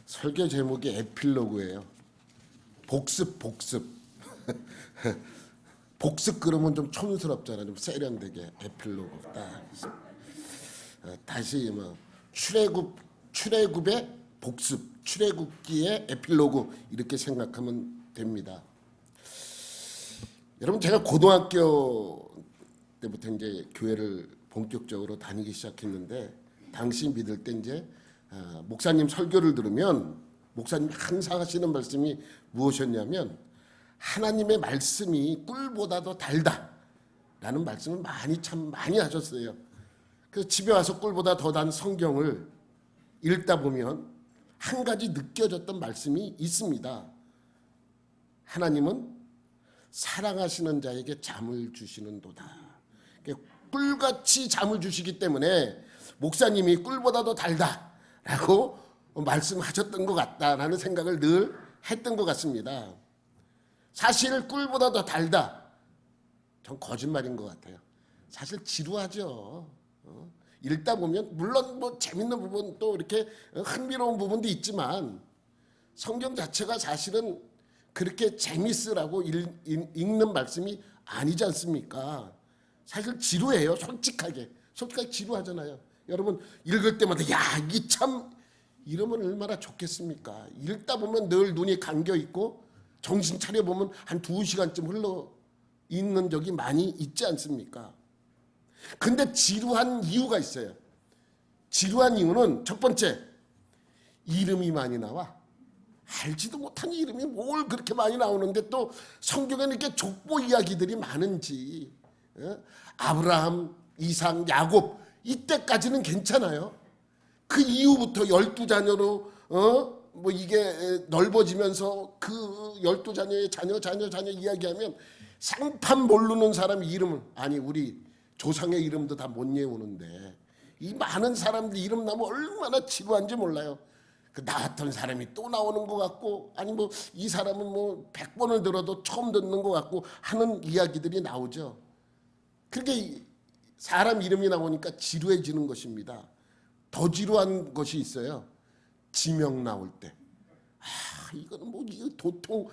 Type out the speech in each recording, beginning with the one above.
설교 제목이 에필로그예요. 복습. 복습 그러면 좀 촌스럽잖아. 좀 세련되게 에필로그 딱. 다시 뭐 출애굽의 복습, 출애굽기의 에필로그 이렇게 생각하면 됩니다. 여러분, 제가 고등학교 때부터 이제 교회를 본격적으로 다니기 시작했는데, 당시 믿을 때 이제 목사님 설교를 들으면 목사님이 항상 하시는 말씀이 무엇이었냐면, 하나님의 말씀이 꿀보다도 달다라는 말씀을 많이 하셨어요. 그래서 집에 와서 꿀보다 더 단 성경을 읽다 보면 한 가지 느껴졌던 말씀이 있습니다. 하나님은 사랑하시는 자에게 잠을 주시는도다. 꿀같이 잠을 주시기 때문에 목사님이 꿀보다도 달다라고 말씀하셨던 것 같다라는 생각을 늘 했던 것 같습니다. 사실 꿀보다 더 달다, 전 거짓말인 것 같아요. 사실 지루하죠. 읽다 보면 물론 뭐 재밌는 부분, 또 이렇게 흥미로운 부분도 있지만 성경 자체가 사실은 그렇게 재밌으라고 읽는 말씀이 아니지 않습니까? 사실 지루해요. 솔직하게 지루하잖아요. 여러분, 읽을 때마다 야, 이 참 이러면 얼마나 좋겠습니까? 읽다 보면 늘 눈이 감겨 있고 정신 차려 보면 한 2시간쯤 흘러 있는 적이 많이 있지 않습니까? 근데 지루한 이유가 있어요. 지루한 이유는 첫 번째, 이름이 많이 나와. 알지도 못한 이름이 뭘 그렇게 많이 나오는데, 또 성경에는 이렇게 족보 이야기들이 많은지, 아브라함, 이삭, 야곱 이때까지는 괜찮아요. 그 이후부터 12자녀로 뭐 이게 넓어지면서 그 12자녀의 자녀 이야기하면 상판 모르는 사람 이름을, 아니 우리 조상의 이름도 다 못 외우는데 이 많은 사람들 이름 나면 얼마나 지루한지 몰라요. 그 나 같은 사람이 또 나오는 것 같고, 아니 뭐 이 사람은 뭐 100번을 들어도 처음 듣는 것 같고 하는 이야기들이 나오죠. 그렇게 사람 이름이 나오니까 지루해지는 것입니다. 더 지루한 것이 있어요. 지명 나올 때. 이거는 뭐 이거 도통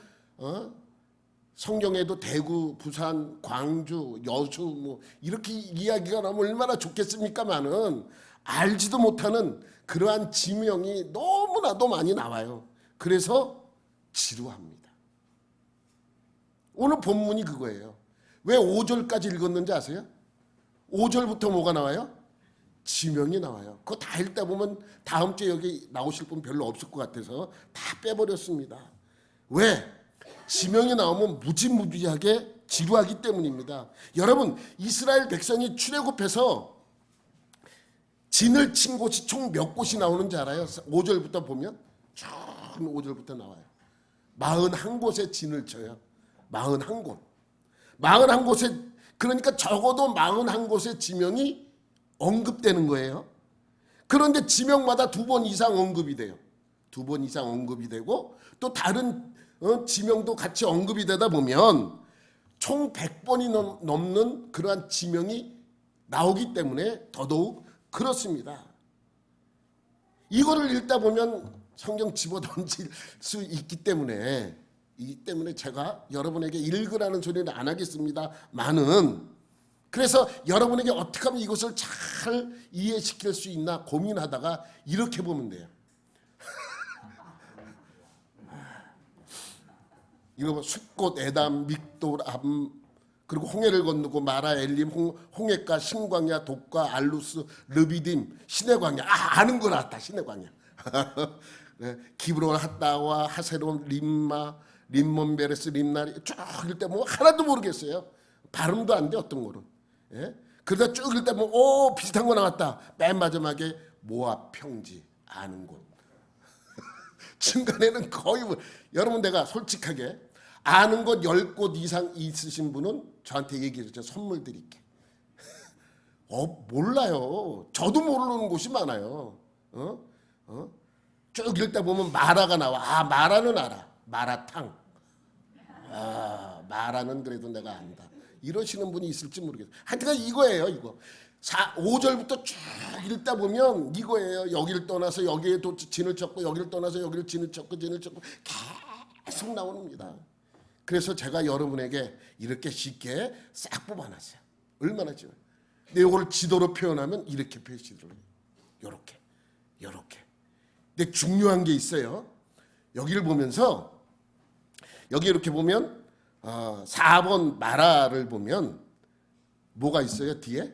성경에도 대구, 부산, 광주, 여수 뭐 이렇게 이야기가 나오면 얼마나 좋겠습니까마는 알지도 못하는 그러한 지명이 너무나도 많이 나와요. 그래서 지루합니다. 오늘 본문이 그거예요. 왜 5절까지 읽었는지 아세요? 5절부터 뭐가 나와요? 지명이 나와요. 그거 다 읽다 보면 다음 주에 여기 나오실 분 별로 없을 것 같아서 다 빼버렸습니다. 왜? 지명이 나오면 무지무지하게 지루하기 때문입니다. 여러분, 이스라엘 백성이 출애굽해서 진을 친 곳이 총 몇 곳이 나오는지 알아요? 5절부터 보면 쭉 5절부터 나와요. 41곳에 진을 쳐요. 41곳. 41곳에, 그러니까 적어도 41곳의 지명이 언급되는 거예요. 그런데 지명마다 2번 이상 언급이 돼요. 2번 이상 언급이 되고, 또 다른 지명도 같이 언급이 되다 보면 총 100번이 넘는 그러한 지명이 나오기 때문에 더더욱 그렇습니다. 이거를 읽다 보면 성경 집어던질 수 있기 때문에, 제가 여러분에게 읽으라는 소리는 안 하겠습니다만은, 그래서 여러분에게 어떻게 하면 이것을 잘 이해시킬 수 있나 고민하다가 이렇게 보면 돼요. 이거 숫꽃, 에담, 믹돌, 암, 그리고 홍해를 건너고 마라, 엘림, 홍해가, 신광야, 독과, 알루스, 르비딤, 신의 광야. 아는 거 나왔다. 신의 광야. 네, 기브론, 핫다와, 하세론, 림마, 림몬, 베레스, 림나리 쭉 읽다 보면 하나도 모르겠어요. 발음도 안 돼, 어떤 거는. 예? 그러다 쭉 읽다 보면 비슷한 거 나왔다. 맨 마지막에 모압, 평지, 아는 곳. 중간에는 거의 여러분, 내가 솔직하게 아는 곳 10곳 이상 있으신 분은 저한테 얘기해 주세요. 선물 드릴게. 몰라요. 저도 모르는 곳이 많아요. 쭉 읽다 보면 마라가 나와. 마라는 알아. 마라탕. 마라는 그래도 내가 안다. 이러시는 분이 있을지 모르겠어요. 하여튼 이거예요, 이거. 5절부터 쭉 읽다 보면 이거예요. 여기를 떠나서 여기에 진을 쳤고 여기를 떠나서 여기를 진을 쳤고 계속 나옵니다. 그래서 제가 여러분에게 이렇게 쉽게 싹 뽑아놨어요. 얼마나 좋아요. 근데 이거를 지도로 표현하면 이렇게 표시를 해요. 요렇게. 근데 중요한 게 있어요. 여기를 보면서 여기 이렇게 보면 4번 마라를 보면 뭐가 있어요? 뒤에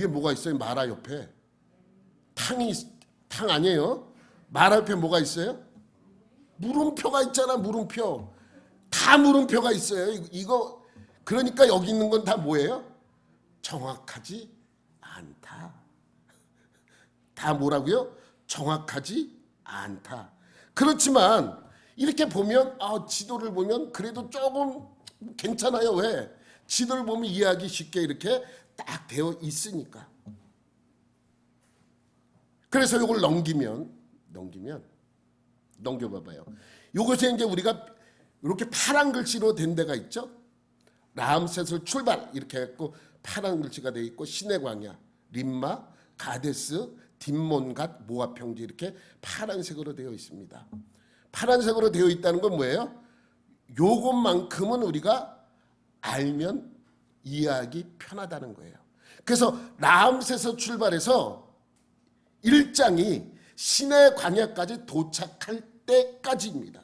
뭐가 있어요? 마라 옆에 탕 아니에요? 마라 옆에 뭐가 있어요? 물음표가 있잖아. 물음표. 다 물음표가 있어요. 이거 그러니까 여기 있는 건 다 뭐예요? 정확하지 않다. 다 뭐라고요? 정확하지 않다. 그렇지만 이렇게 보면 지도를 보면 그래도 조금 괜찮아요. 왜? 지도를 보면 이해하기 쉽게 이렇게 딱 되어 있으니까. 그래서 이걸 넘겨봐봐요. 이것에 이제 우리가 이렇게 파란 글씨로 된 데가 있죠. 라암셋을 출발 이렇게 했고 파란 글씨가 되어 있고 시내 광야, 림마, 가데스, 딥몬갓, 모압 평지 이렇게 파란색으로 되어 있습니다. 파란색으로 되어 있다는 건 뭐예요? 요것만큼은 우리가 알면 이해하기 편하다는 거예요. 그래서 라암셋에서 출발해서 1장이 시내 광야까지 도착할 때까지입니다.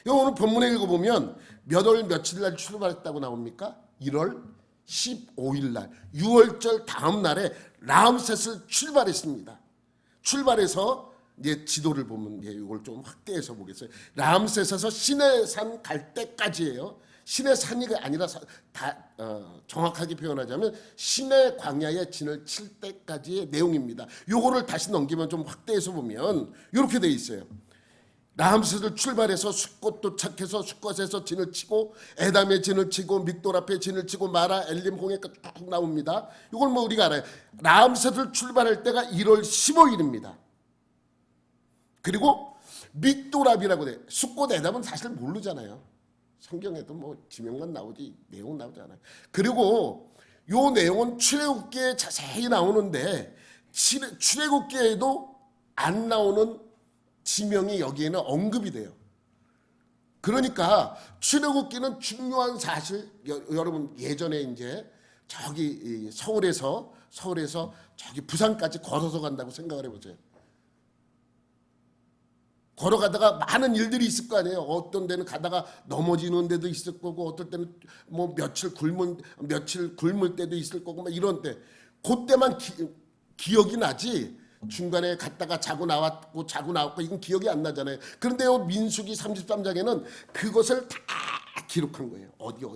오늘 본문에 읽어보면 몇 월 며칠 날 출발했다고 나옵니까? 1월 15일 날 6월절 다음 날에 라암셋을 출발했습니다. 출발해서 이제 지도를 보면 이걸 좀 확대해서 보겠어요. 라암셋에서 시내산 갈 때까지예요. 시내산이 아니라 정확하게 표현하자면 시내 광야에 진을 칠 때까지의 내용입니다. 요거를 다시 넘기면 좀 확대해서 보면 이렇게 돼 있어요. 라암셋을 출발해서 숫곳 도착해서 숫곳에서 진을 치고 에담에 진을 치고 믹돌 앞에 진을 치고 마라 엘림 홍해까지 쭉 나옵니다. 이걸 뭐 우리가 알아요. 라암셋을 출발할 때가 1월 15일입니다. 그리고 믹돌압이라고 돼. 숫곳 에담은 사실 모르잖아요. 성경에도 뭐 지명만 나오지 내용 나오지 않아요. 그리고 요 내용은 출애굽기에 자세히 나오는데 출애굽기에도 안 나오는 지명이 여기에는 언급이 돼요. 그러니까 출애굽기는 중요한 사실. 여러분 예전에 이제 저기 서울에서 저기 부산까지 걸어서 간다고 생각을 해보세요. 걸어가다가 많은 일들이 있을 거 아니에요. 어떤 데는 가다가 넘어지는 데도 있을 거고, 어떨 때는 뭐 며칠 굶을 때도 있을 거고, 막 이런 때, 그때만 기억이 나지. 중간에 갔다가 자고 나왔고 이건 기억이 안 나잖아요. 그런데 요 민수기 33장에는 그것을 다 기록한 거예요. 어디 다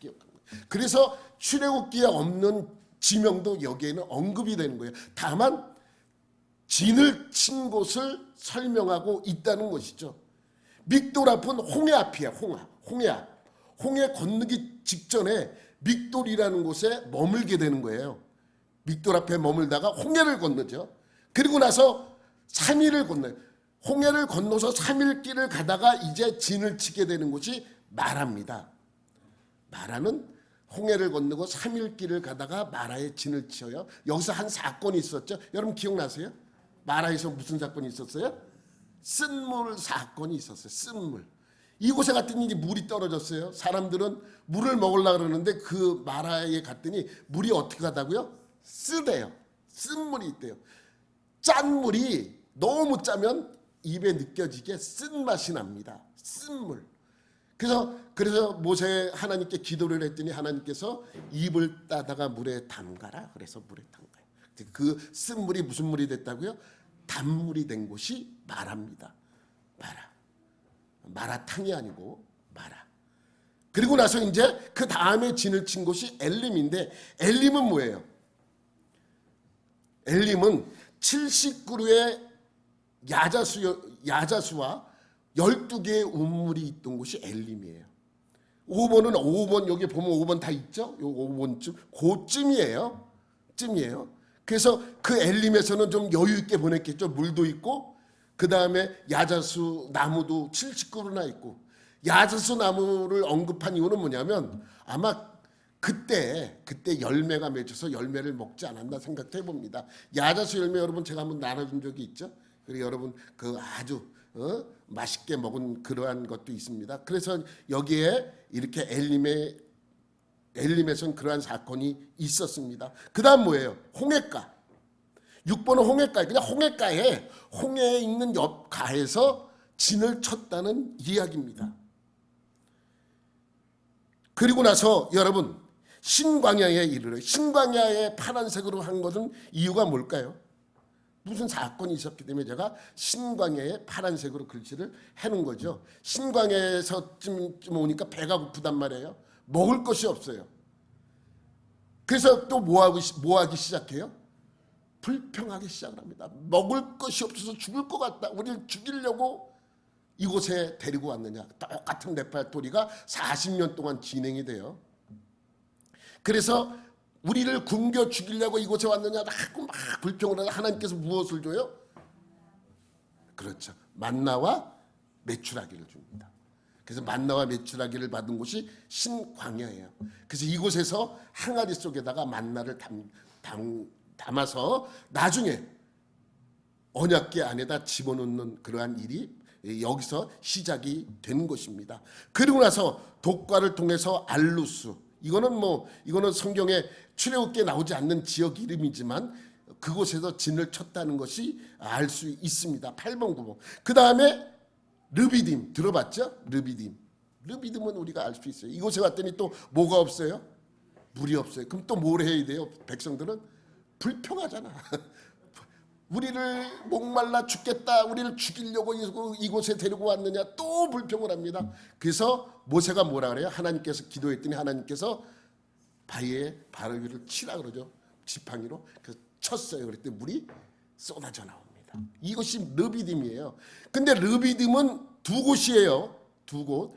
기록한 거예요. 그래서 출애굽기에 없는 지명도 여기에는 언급이 되는 거예요. 다만 진을 친 곳을 설명하고 있다는 것이죠. 믹돌 앞은 홍해 앞이야. 홍해 건너기 직전에 믹돌이라는 곳에 머물게 되는 거예요. 믹돌 앞에 머물다가 홍해를 건너죠. 그리고 나서 3일을 건너요. 홍해를 건너서 3일 길을 가다가 이제 진을 치게 되는 곳이 마라입니다. 마라는 홍해를 건너고 3일 길을 가다가 마라에 진을 치어요. 여기서 한 사건이 있었죠. 여러분 기억나세요? 마라에서 무슨 사건이 있었어요? 쓴물 사건이 있었어요. 쓴물. 이곳에 갔더니 물이 떨어졌어요. 사람들은 물을 먹으려고 그러는데 그 마라에 갔더니 물이 어떻게 하다고요? 쓰대요. 쓴물이 있대요. 짠 물이 너무 짜면 입에 느껴지게 쓴맛이 납니다. 쓴물. 그래서 모세 하나님께 기도를 했더니 하나님께서 입을 따다가 물에 담가라. 그래서 물에 담가요. 그 쓴물이 무슨 물이 됐다고요? 단물이 된 곳이 마라입니다. 마라탕이 아니고 마라. 그리고 나서 이제 그 다음에 진을 친 곳이 엘림인데 엘림은 뭐예요? 엘림은 70그루의 야자수와 12개의 우물이 있던 곳이 엘림이에요. 5번 여기 보면 5번 다 있죠? 요 5번쯤 쯤이에요. 그래서 그 엘림에서는 좀 여유 있게 보냈겠죠. 물도 있고 그 다음에 야자수 나무도 70그루나 있고 야자수 나무를 언급한 이유는 뭐냐면 아마 그때 열매가 맺혀서 열매를 먹지 않았나 생각해 봅니다. 야자수 열매 여러분 제가 한번 나눠준 적이 있죠. 그리고 여러분 그 아주 맛있게 먹은 그러한 것도 있습니다. 그래서 여기에 이렇게 엘림에선 그러한 사건이 있었습니다. 그 다음 뭐예요? 홍해가. 6번은 홍해가. 그냥 홍해에 있는 옆 가에서 진을 쳤다는 이야기입니다. 그리고 나서 여러분 신광야에 이르러 신광야에 파란색으로 한 것은 이유가 뭘까요? 무슨 사건이 있었기 때문에 제가 신광야에 파란색으로 글씨를 해놓은 거죠. 신광야에서쯤 오니까 배가 고프단 말이에요. 먹을 것이 없어요. 그래서 또 뭐 하기 시작해요? 불평하기 시작을 합니다. 먹을 것이 없어서 죽을 것 같다. 우리를 죽이려고 이곳에 데리고 왔느냐. 똑같은 레파토리가 40년 동안 진행이 돼요. 그래서 우리를 굶겨 죽이려고 이곳에 왔느냐 하고 막 불평을 하다 하나님께서 무엇을 줘요? 그렇죠. 만나와 메추라기를 줍니다. 그래서 만나와 메추라기를 받은 곳이 신광야예요. 그래서 이곳에서 항아리 속에다가 만나를 담아서 나중에 언약궤 안에다 집어넣는 그러한 일이 여기서 시작이 되는 것입니다. 그리고 나서 독과를 통해서 알루스, 이거는 성경에 출애굽기에 나오지 않는 지역 이름이지만 그곳에서 진을 쳤다는 것이 알 수 있습니다. 8번 9번. 그 다음에 르비딤 들어봤죠? 르비딤은 우리가 알 수 있어요. 이곳에 왔더니 또 뭐가 없어요? 물이 없어요. 그럼 또 뭘 해야 돼요? 백성들은 불평하잖아. 우리를 목말라 죽겠다. 우리를 죽이려고 이곳에 데리고 왔느냐. 또 불평을 합니다. 그래서 모세가 뭐라 그래요? 하나님께서 기도했더니 하나님께서 바위에 바위를 치라 그러죠. 지팡이로. 그래서 쳤어요. 그랬더니 물이 쏟아져 나옵니다. 이것이 르비딤이에요. 근데 르비딤은 두 곳이에요. 두 곳.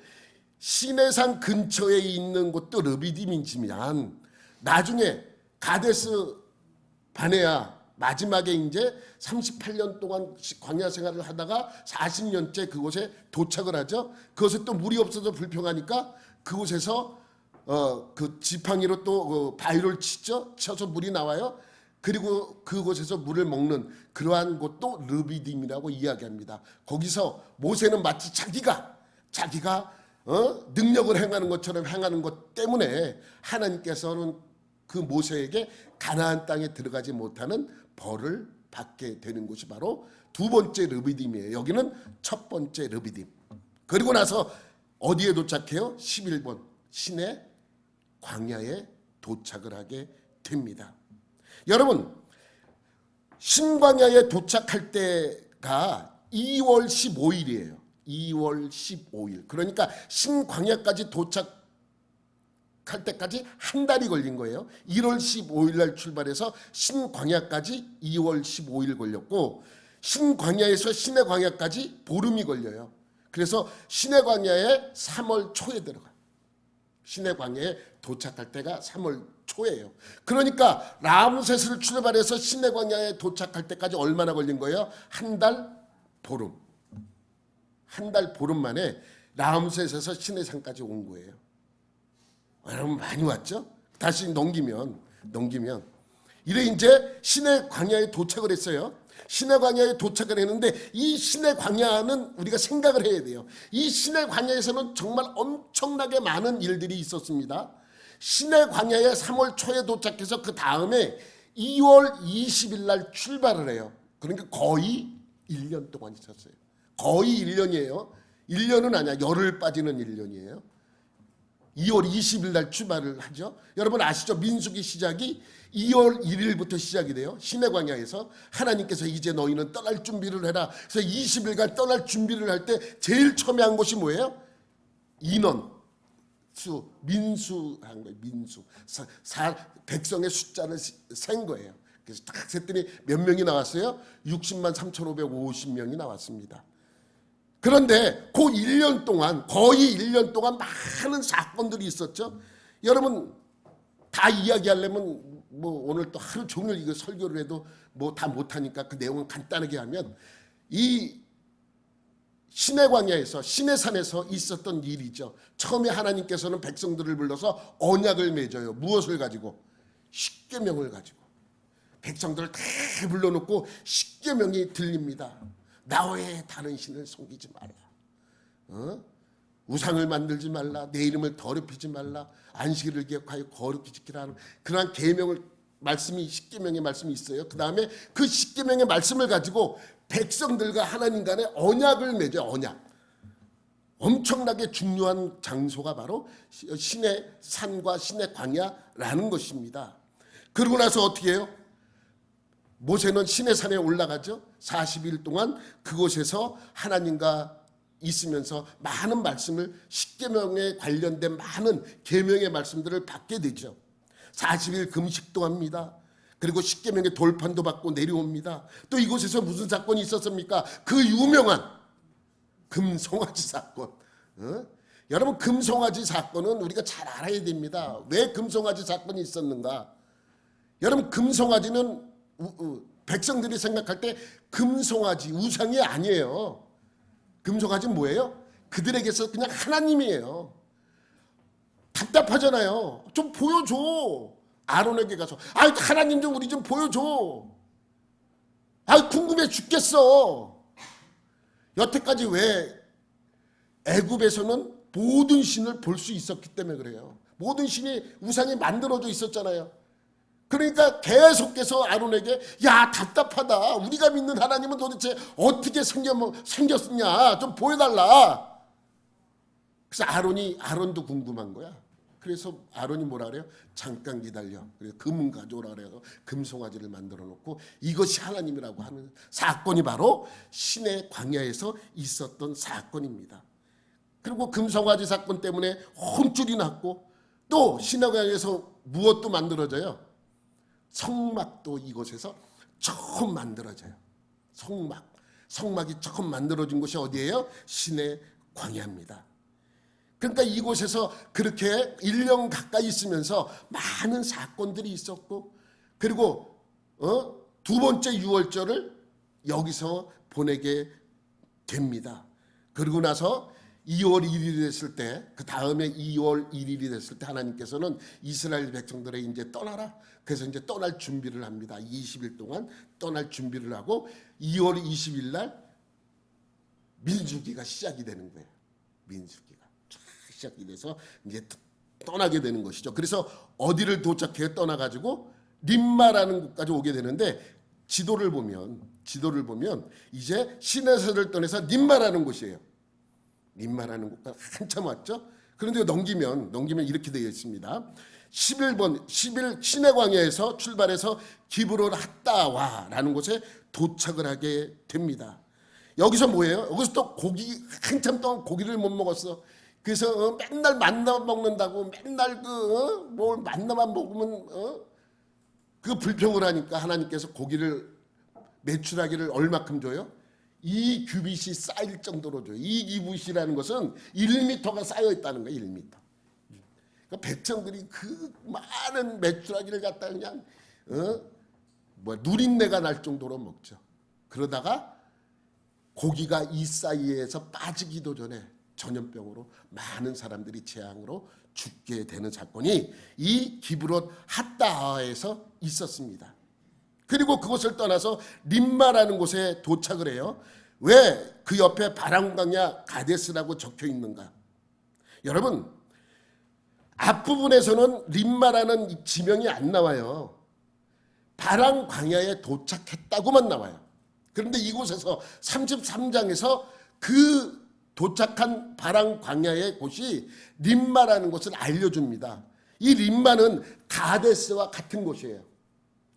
시내산 근처에 있는 곳도 르비딤이지만 나중에 가데스 바네아 마지막에 이제 38년 동안 광야 생활을 하다가 40년째 그곳에 도착을 하죠. 그것에 또 물이 없어서 불평하니까 그곳에서 그 지팡이로 또 바위를 치죠. 쳐서 물이 나와요. 그리고 그곳에서 물을 먹는 그러한 곳도 르비딤이라고 이야기합니다. 거기서 모세는 마치 자기가 능력을 행하는 것처럼 행하는 것 때문에 하나님께서는 그 모세에게 가나안 땅에 들어가지 못하는 벌을 받게 되는 곳이 바로 두 번째 르비딤이에요. 여기는 첫 번째 르비딤. 그리고 나서 어디에 도착해요? 11번 신의 광야에 도착을 하게 됩니다. 여러분 신광야에 도착할 때가 2월 15일이에요. 2월 15일. 그러니까 신광야까지 도착할 때까지 한 달이 걸린 거예요. 1월 15일 날 출발해서 신광야까지 2월 15일 걸렸고 신광야에서 신의 광야까지 보름이 걸려요. 그래서 신의 광야에 3월 초에 들어가요. 신의 광야에 도착할 때가 3월 초예요. 그러니까 라므세스를 출발해서 신의 광야에 도착할 때까지 얼마나 걸린 거예요? 한 달 보름. 한 달 보름 만에 라므세스에서 신의 산까지 온 거예요. 여러분 많이 왔죠? 다시 넘기면 이래 이제 신의 광야에 도착을 했어요. 신의 광야에 도착을 했는데 이 신의 광야는 우리가 생각을 해야 돼요. 이 신의 광야에서는 정말 엄청나게 많은 일들이 있었습니다. 신의 광야에 3월 초에 도착해서 그 다음에 2월 20일 날 출발을 해요. 그러니까 거의 1년 동안 있었어요. 거의 1년이에요. 1년은 아니야. 열흘 빠지는 1년이에요. 2월 20일 날 출발을 하죠. 여러분 아시죠? 민수기 시작이 2월 1일부터 시작이 돼요. 신의 광야에서 하나님께서 이제 너희는 떠날 준비를 해라. 그래서 20일간 떠날 준비를 할 때 제일 처음에 한 것이 뭐예요? 민수한 거예요. 민수. 백성의 숫자를 센 거예요. 그래서 딱 셌더니 몇 명이 나왔어요? 60만 3,550명이 나왔습니다. 그런데 그 1년 동안 거의 1년 동안 많은 사건들이 있었죠. 여러분 다 이야기하려면 뭐 오늘 또 하루 종일 이거 설교를 해도 뭐 다 못하니까 그 내용은 간단하게 하면 이 신의 광야에서 신의 산에서 있었던 일이죠. 처음에 하나님께서는 백성들을 불러서 언약을 맺어요. 무엇을 가지고? 십계명을 가지고. 백성들을 다 불러놓고 십계명이 들립니다. 나 외에 다른 신을 섬기지 말라. 우상을 만들지 말라. 내 이름을 더럽히지 말라. 안식일을 기억하여 거룩히 지키라 하는 그러한 계명을 말씀이 십계명의 말씀이 있어요. 그 다음에 그 십계명의 말씀을 가지고 백성들과 하나님 간에 언약을 맺어요. 언약. 엄청나게 중요한 장소가 바로 신의 산과 신의 광야라는 것입니다. 그러고 나서 어떻게 해요? 모세는 신의 산에 올라가죠. 40일 동안 그곳에서 하나님과 있으면서 많은 말씀을 십계명에 관련된 많은 계명의 말씀들을 받게 되죠. 40일 금식도 합니다. 그리고 십계명의 돌판도 받고 내려옵니다. 또 이곳에서 무슨 사건이 있었습니까? 그 유명한 금송아지 사건. 여러분, 금송아지 사건은 우리가 잘 알아야 됩니다. 왜 금송아지 사건이 있었는가? 여러분, 금송아지는 백성들이 생각할 때 금송아지 우상이 아니에요. 금송아지는 뭐예요? 그들에게서 그냥 하나님이에요. 답답하잖아요. 좀 보여줘. 아론에게 가서 하나님 좀 우리 좀 보여줘. 궁금해 죽겠어. 여태까지 왜 애굽에서는 모든 신을 볼 수 있었기 때문에 그래요. 모든 신이 우상이 만들어져 있었잖아요. 그러니까 계속해서 아론에게 야 답답하다. 우리가 믿는 하나님은 도대체 어떻게 생겼냐. 좀 보여달라. 그래서 아론도 궁금한 거야. 그래서 아론이 뭐라 그래요? 잠깐 기다려. 그래서 금 가져오라 그래서 금송아지를 만들어 놓고 이것이 하나님이라고 하는 사건이 바로 신의 광야에서 있었던 사건입니다. 그리고 금송아지 사건 때문에 혼쭐이 났고 또 신의 광야에서 무엇도 만들어져요? 성막도 이곳에서 처음 만들어져요. 성막이 처음 만들어진 곳이 어디예요? 신의 광야입니다. 그러니까 이곳에서 그렇게 1년 가까이 있으면서 많은 사건들이 있었고 그리고 두 번째 유월절을 여기서 보내게 됩니다. 그러고 나서 2월 1일이 됐을 때 그 다음에 2월 1일이 됐을 때 하나님께서는 이스라엘 백성들의 이제 떠나라. 그래서 이제 떠날 준비를 합니다. 20일 동안 떠날 준비를 하고 2월 20일 날 민수기가 시작이 되는 거예요. 민수기가 시작이 돼서 이제 떠나게 되는 것이죠. 그래서 어디를 도착해 떠나가지고 림마라는 곳까지 오게 되는데 지도를 보면 이제 시내산을 떠나서 림마라는 곳이에요. 림마라는 곳까지 한참 왔죠. 그런데 넘기면 이렇게 되어 있습니다. 11 신의 광야에서 출발해서 기브론 핫다와라는 곳에 도착을 하게 됩니다. 여기서 뭐예요? 여기서 또 한참 동안 고기를 못 먹었어. 그래서 맨날 만나 먹는다고 맨날 뭘 만나만 먹으면 그 불평을 하니까 하나님께서 고기를 매출하기를 얼마큼 줘요? 2규빗이 쌓일 정도로 줘요. 2규빗이라는 것은 1m가 쌓여 있다는 거예요. 1m. 그러니까 백성들이 그 많은 매출하기를 갖다 그냥 누린내가 날 정도로 먹죠. 그러다가 고기가 이 사이에서 빠지기도 전에 전염병으로 많은 사람들이 재앙으로 죽게 되는 사건이 이 기브론 핫다에서 있었습니다. 그리고 그곳을 떠나서 림마라는 곳에 도착을 해요. 왜 그 옆에 바람광야 가데스라고 적혀 있는가? 여러분, 앞부분에서는 림마라는 지명이 안 나와요. 바람광야에 도착했다고만 나와요. 그런데 이곳에서 33장에서 그 도착한 바람광야의 곳이 림마라는 곳을 알려줍니다. 이 림마는 가데스와 같은 곳이에요.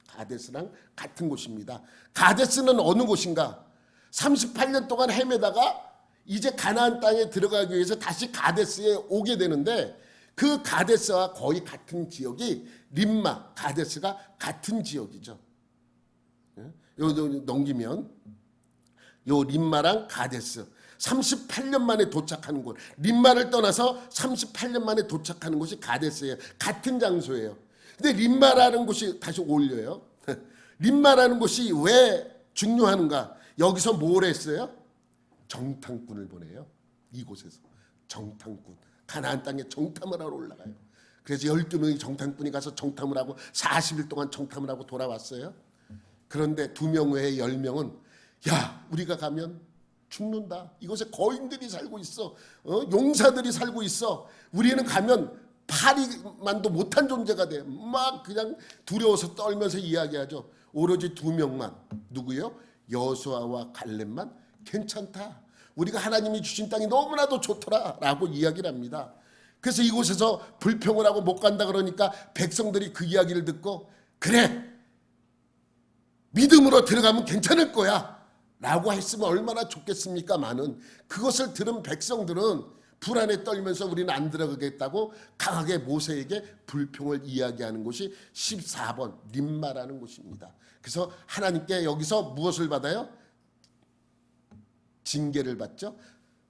가데스랑 같은 곳입니다. 가데스는 어느 곳인가? 38년 동안 헤매다가 이제 가나안 땅에 들어가기 위해서 다시 가데스에 오게 되는데 그 가데스와 거의 같은 지역이 림마, 가데스가 같은 지역이죠. 요 넘기면 요 림마랑 가데스 38년 만에 도착하는 곳. 림마를 떠나서 38년 만에 도착하는 곳이 가데스예요. 같은 장소예요. 근데 림마라는 곳이 다시 올려요. 림마라는 곳이 왜 중요한가? 여기서 뭘 했어요? 정탐꾼을 보내요. 이곳에서 정탐꾼, 가나안 땅에 정탐을 하러 올라가요. 그래서 12명의 정탐꾼이 가서 정탐을 하고 40일 동안 정탐을 하고 돌아왔어요. 그런데 2명 외에 10명은 야, 우리가 가면 죽는다. 이곳에 거인들이 살고 있어. 용사들이 살고 있어. 우리는 가면 파리만도 못한 존재가 돼. 막 그냥 두려워서 떨면서 이야기하죠. 오로지 2명만, 누구요? 여호수아와 갈렙만 괜찮다. 우리가 하나님이 주신 땅이 너무나도 좋더라 라고 이야기를 합니다. 그래서 이곳에서 불평을 하고 못 간다 그러니까 백성들이 그 이야기를 듣고 그래, 믿음으로 들어가면 괜찮을 거야 라고 했으면 얼마나 좋겠습니까? 많은 그것을 들은 백성들은 불안에 떨면서 우리는 안 들어가겠다고 강하게 모세에게 불평을 이야기하는 곳이 14번 림마라는 곳입니다. 그래서 하나님께 여기서 무엇을 받아요? 징계를 받죠.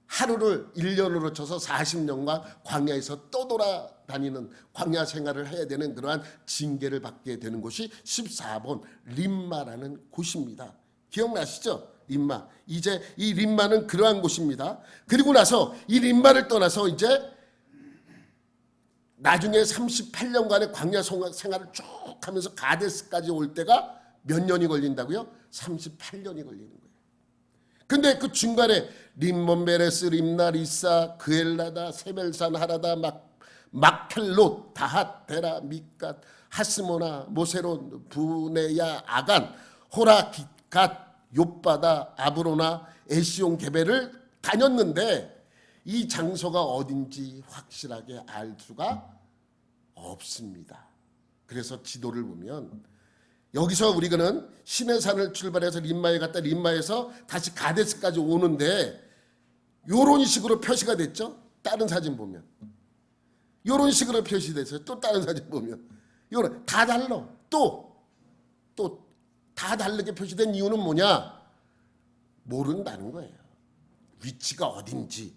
하루를 1년으로 쳐서 40년간 광야에서 떠돌아다니는 광야 생활을 해야 되는 그러한 징계를 받게 되는 곳이 14번 림마라는 곳입니다. 기억나시죠? 림마. 이제 이 림마는 그러한 곳입니다. 그리고 나서 이 림마를 떠나서 이제 나중에 38년간의 광야 생활을 쭉 하면서 가데스까지 올 때가 몇 년이 걸린다고요? 38년이 걸리는 거예요. 근데 그 중간에 림몬 베레스 림나 리사 그엘라다 세벨산 하라다 막헬롯 다핫 데라 미갓 하스모나 모세론 부네야 아간 호라 깃갓 욥바다 아브로나 에시온 게베를 다녔는데 이 장소가 어딘지 확실하게 알 수가 없습니다. 그래서 지도를 보면 여기서 우리는 시내산을 출발해서 림마에 갔다 림마에서 다시 가데스까지 오는데 요런 식으로 표시가 됐죠. 다른 사진 보면 요런 식으로 표시됐어요. 또 다른 사진 보면 요런 다 달라. 또 다 다르게 표시된 이유는 뭐냐? 모른다는 거예요. 위치가 어딘지,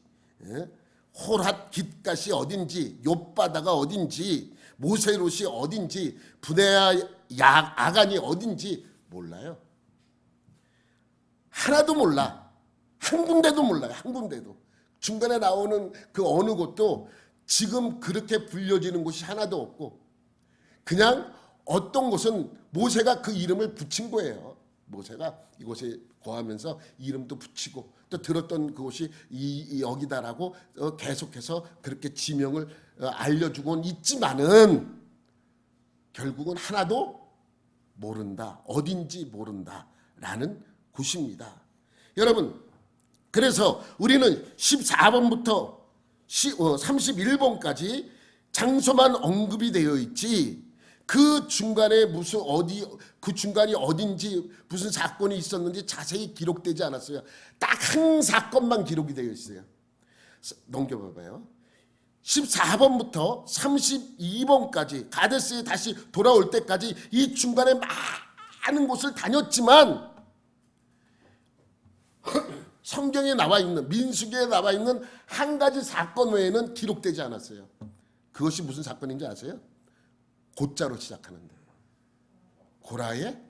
홀핫 깃갓이 어딘지, 욥바다가 어딘지, 모세롯이 어딘지, 부네아 아간이 어딘지 몰라요. 하나도 몰라. 한 군데도 몰라요. 한 군데도. 중간에 나오는 그 어느 곳도 지금 그렇게 불려지는 곳이 하나도 없고 그냥 어떤 곳은 모세가 그 이름을 붙인 거예요. 모세가 이곳에 거하면서 이름도 붙이고 또 들었던 그곳이 여기다라고 계속해서 그렇게 지명을 알려주곤 있지만은 결국은 하나도 모른다. 어딘지 모른다라는 곳입니다. 여러분, 그래서 우리는 14번부터 31번까지 장소만 언급이 되어 있지 그 중간에 그 중간이 어딘지 무슨 사건이 있었는지 자세히 기록되지 않았어요. 딱 한 사건만 기록이 되어 있어요. 넘겨봐봐요. 14번부터 32번까지 가데스에 다시 돌아올 때까지 이 중간에 많은 곳을 다녔지만 성경에 나와 있는 민수기에 나와 있는 한 가지 사건 외에는 기록되지 않았어요. 그것이 무슨 사건인지 아세요? 고자로 시작하는데 고라의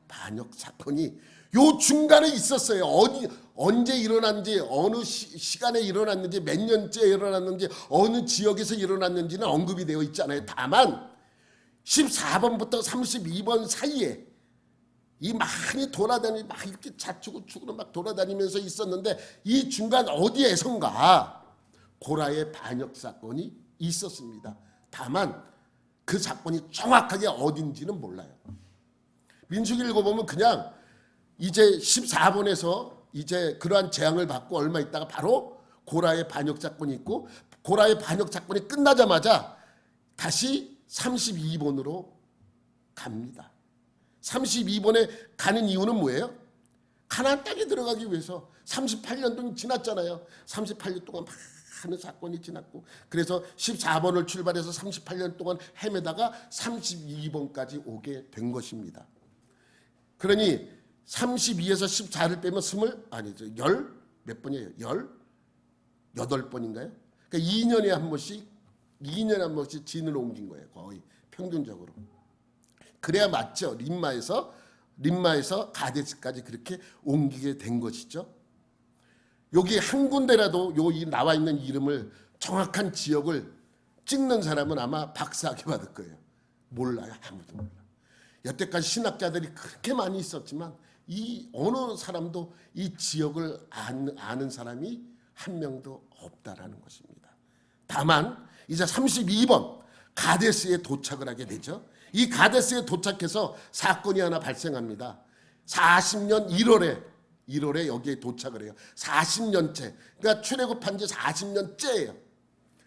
반역 사건이 요 중간에 있었어요. 언제 일어난지 어느 시간에 일어났는지 몇 년째 일어났는지 어느 지역에서 일어났는지는 언급이 되어 있지 않아요. 다만 14번부터 32번 사이에 이 많이 막 이렇게 좌측으로 우측으로 막 돌아다니면서 있었는데 이 중간 어디에선가 고라의 반역 사건이 있었습니다. 다만 그 사건이 정확하게 어딘지는 몰라요. 민수기 읽어보면 그냥 이제 14번에서 이제 그러한 재앙을 받고 얼마 있다가 바로 고라의 반역 사건이 있고 고라의 반역 사건이 끝나자마자 다시 32번으로 갑니다. 32번에 가는 이유는 뭐예요? 가나안 땅에 들어가기 위해서 38년 동안 지났잖아요. 38년 동안 많은 사건이 지났고 그래서 14번을 출발해서 38년 동안 헤매다가 32번까지 오게 된 것입니다. 그러니 32에서 14를 빼면 10몇 번이에요? 18번인가요? 그러니까 2년에 한 번씩 진을 옮긴 거예요. 거의 평균적으로. 그래야 맞죠. 림마에서 가데스까지 그렇게 옮기게 된 것이죠. 여기 한 군데라도 이 나와 있는 이름을 정확한 지역을 찍는 사람은 아마 박사학위 받을 거예요. 몰라요. 아무도 몰라. 여태까지 신학자들이 그렇게 많이 있었지만 이 어느 사람도 이 지역을 아는 사람이 한 명도 없다라는 것입니다. 다만 이제 32번 가데스에 도착을 하게 되죠. 이 가데스에 도착해서 사건이 하나 발생합니다. 40년 1월에 여기에 도착을 해요. 40년째. 그러니까 출애굽한 지 40년째예요.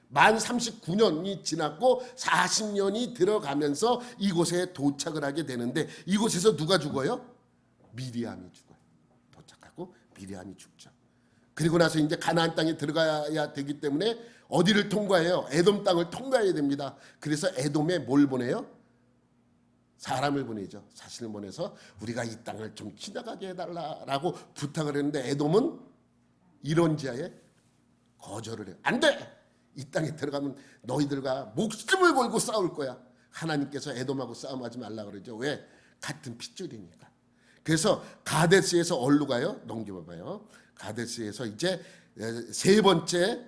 만 39년이 지났고 40년이 들어가면서 이곳에 도착을 하게 되는데 이곳에서 누가 죽어요? 미리암이 죽어요. 도착하고 미리암이 죽죠. 그리고 나서 이제 가나안 땅에 들어가야 되기 때문에 어디를 통과해요? 에돔 땅을 통과해야 됩니다. 그래서 에돔에 뭘 보내요? 사람을 보내죠. 사신을 보내서 우리가 이 땅을 좀 지나가게 해달라라고 부탁을 했는데 에돔은 이론지하에 거절을 해요. 안 돼! 이 땅에 들어가면 너희들과 목숨을 걸고 싸울 거야. 하나님께서 에돔하고 싸움하지 말라 그러죠. 왜? 같은 핏줄이니까. 그래서 가데스에서 어디로 가요? 넘겨봐봐요. 가데스에서 이제 세 번째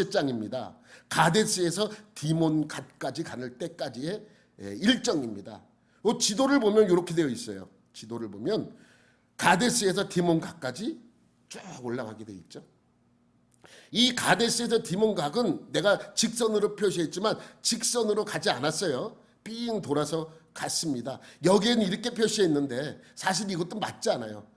장입니다. 가데스에서 디몬갓까지 가는 때까지의 일정입니다. 지도를 보면 이렇게 되어 있어요. 지도를 보면 가데스에서 디몬갓까지 쭉 올라가게 되어 있죠. 이 가데스에서 디몬갓은 내가 직선으로 표시했지만 직선으로 가지 않았어요. 삥 돌아서 갔습니다. 여기에는 이렇게 표시했는데 사실 이것도 맞지 않아요.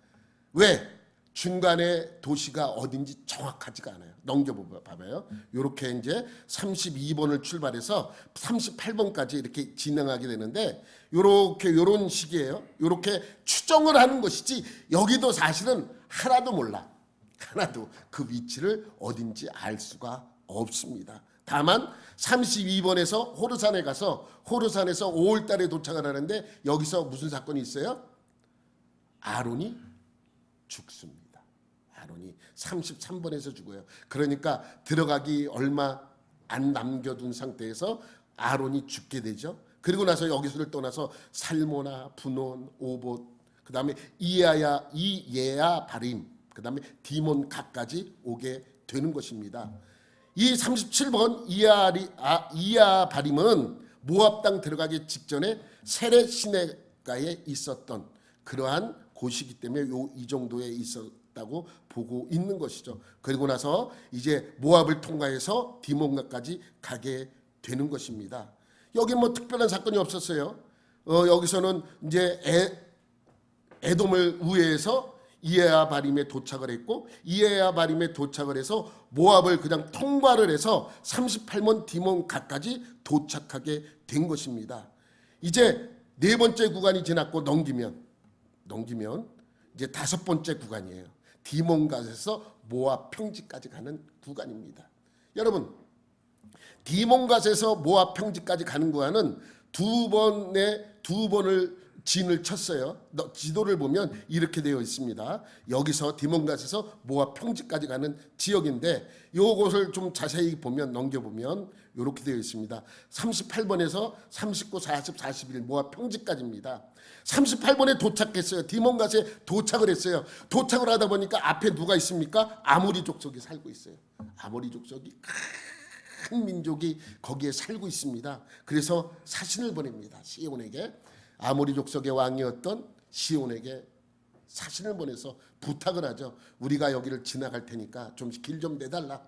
왜? 중간에 도시가 어딘지 정확하지가 않아요. 넘겨봐봐요. 이렇게 이제 32번을 출발해서 38번까지 이렇게 진행하게 되는데 이런 식이에요. 이렇게 추정을 하는 것이지 여기도 사실은 하나도 몰라. 하나도 그 위치를 어딘지 알 수가 없습니다. 다만 32번에서 호르산에 가서 호르산에서 5월 달에 도착을 하는데 여기서 무슨 사건이 있어요? 아론이 죽습니다. 아론이 33번에서 죽어요. 그러니까 들어가기 얼마 안 남겨둔 상태에서 아론이 죽게 되죠. 그리고 나서 여기서를 떠나서 살모나, 분온, 오봇, 그 다음에 이예야 바림, 그 다음에 디몬갓까지 오게 되는 것입니다. 이 37번 이야 바림은 모압 땅 들어가기 직전에 세렛 시내가에 있었던 그러한 곳이기 때문에 이 정도에 있었다고 보고 있는 것이죠. 그리고 나서 이제 모압을 통과해서 디몬갓까지 가게 되는 것입니다. 여기 뭐 특별한 사건이 없었어요. 여기서는 이제 에돔을 우회해서 이에야 바림에 도착을 했고 이에야 바림에 도착을 해서 모압을 그냥 통과를 해서 38번 디몬갓까지 도착하게 된 것입니다. 이제 네 번째 구간이 지났고 넘기면 이제 다섯 번째 구간이에요. 디몬갓에서 모압 평지까지 가는 구간입니다. 여러분, 디몬갓에서 모압 평지까지 가는 구간은 두 번을 진을 쳤어요. 지도를 보면 이렇게 되어 있습니다. 여기서 디몬갓에서 모압 평지까지 가는 지역인데 이것을 좀 자세히 보면 넘겨보면 이렇게 되어 있습니다. 38번에서 39, 40, 41 모압 평지까지입니다. 38번에 도착했어요. 디몬갓에 도착을 했어요. 도착을 하다 보니까 앞에 누가 있습니까? 아모리 족속이 살고 있어요. 아모리 족속이 큰 민족이 거기에 살고 있습니다. 그래서 사신을 보냅니다. 시온에게. 아모리 족속의 왕이었던 시온에게 사신을 보내서 부탁을 하죠. 우리가 여기를 지나갈 테니까 좀 길 좀 내달라.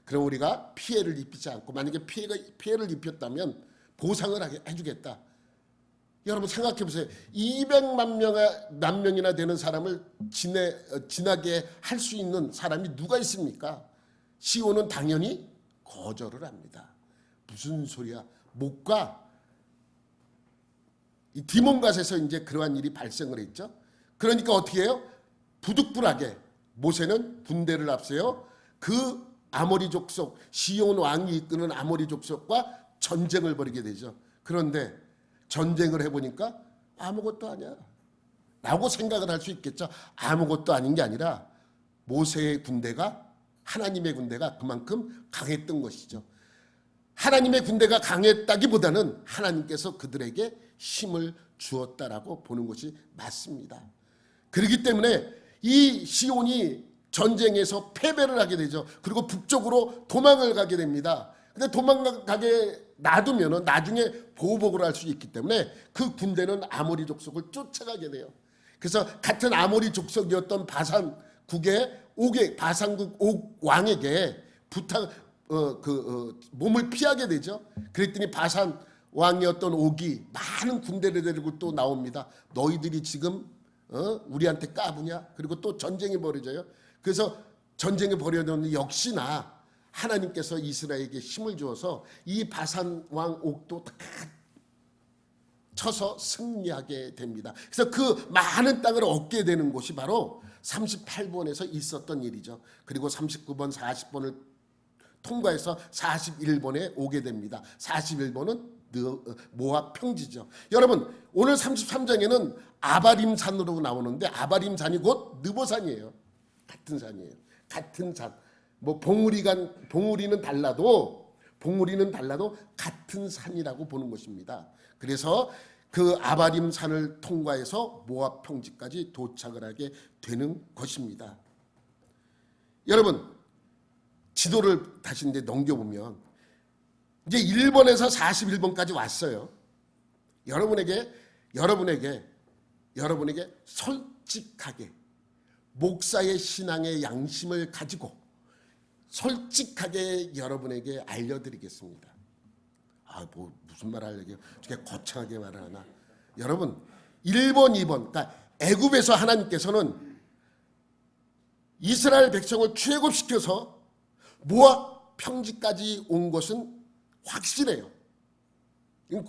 그럼 우리가 피해를 입히지 않고 만약에 피해를 입혔다면 보상을 해주겠다. 여러분 생각해 보세요. 200만 명이나 되는 사람을 지나게 할 수 있는 사람이 누가 있습니까? 시온은 당연히 거절을 합니다. 무슨 소리야? 못 가. 이 디몬갓에서 이제 그러한 일이 발생을 했죠. 그러니까 어떻게 해요? 부득불하게 모세는 군대를 앞세워 그 아모리 족속 시온 왕이 이끄는 아모리 족속과 전쟁을 벌이게 되죠. 그런데 전쟁을 해보니까 아무것도 아니야 라고 생각을 할 수 있겠죠. 아무것도 아닌 게 아니라 모세의 군대가 하나님의 군대가 그만큼 강했던 것이죠. 하나님의 군대가 강했다기보다는 하나님께서 그들에게 힘을 주었다라고 보는 것이 맞습니다. 그렇기 때문에 이 시온이 전쟁에서 패배를 하게 되죠. 그리고 북쪽으로 도망을 가게 됩니다. 근데 도망가게 놔두면은 나중에 보복을 할 수 있기 때문에 그 군대는 아모리 족속을 쫓아가게 돼요. 그래서 같은 아모리 족속이었던 바산국의 바산국 옥 왕에게 몸을 피하게 되죠. 그랬더니 바산 왕이었던 옥이 많은 군대를 데리고 또 나옵니다. 너희들이 지금 우리한테 까부냐? 그리고 또 전쟁이 벌어져요. 그래서 전쟁이 벌어졌는데 역시나 하나님께서 이스라엘에게 힘을 주어서 이 바산 왕 옥도 다 쳐서 승리하게 됩니다. 그래서 그 많은 땅을 얻게 되는 곳이 바로 38번에서 있었던 일이죠. 그리고 39번, 40번을 통과해서 41번에 오게 됩니다. 41번은 모압 평지죠. 여러분, 오늘 33장에는 아바림 산으로 나오는데 아바림 산이 곧 느보산이에요. 같은 산이에요. 같은 산. 뭐 봉우리는 달라도 같은 산이라고 보는 것입니다. 그래서 그 아바림 산을 통과해서 모압 평지까지 도착을 하게 되는 것입니다. 여러분, 지도를 다시 이제 넘겨보면 이제 1번에서 41번까지 왔어요. 여러분에게 솔직하게 목사의 신앙의 양심을 가지고 솔직하게 여러분에게 알려드리겠습니다. 무슨 말 하려고 저렇게 거창하게 말을 하나. 여러분, 1번, 2번, 그러니까 애굽에서 하나님께서는 이스라엘 백성을 출애굽시켜서 모압 평지까지 온 것은 확실해요.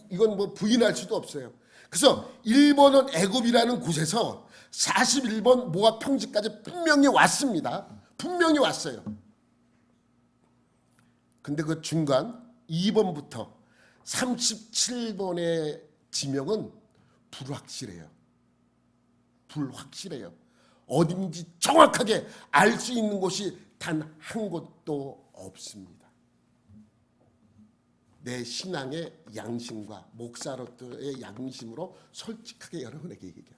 이건 뭐 부인할 수도 없어요. 그래서 1번은 애굽이라는 곳에서 41번 모압 평지까지 분명히 왔습니다. 분명히 왔어요. 근데 그 중간 2번부터 37번의 지명은 불확실해요. 어딘지 정확하게 알 수 있는 곳이 단 한 곳도 없습니다. 내 신앙의 양심과 목사로서의 양심으로 솔직하게 여러분에게 얘기해요.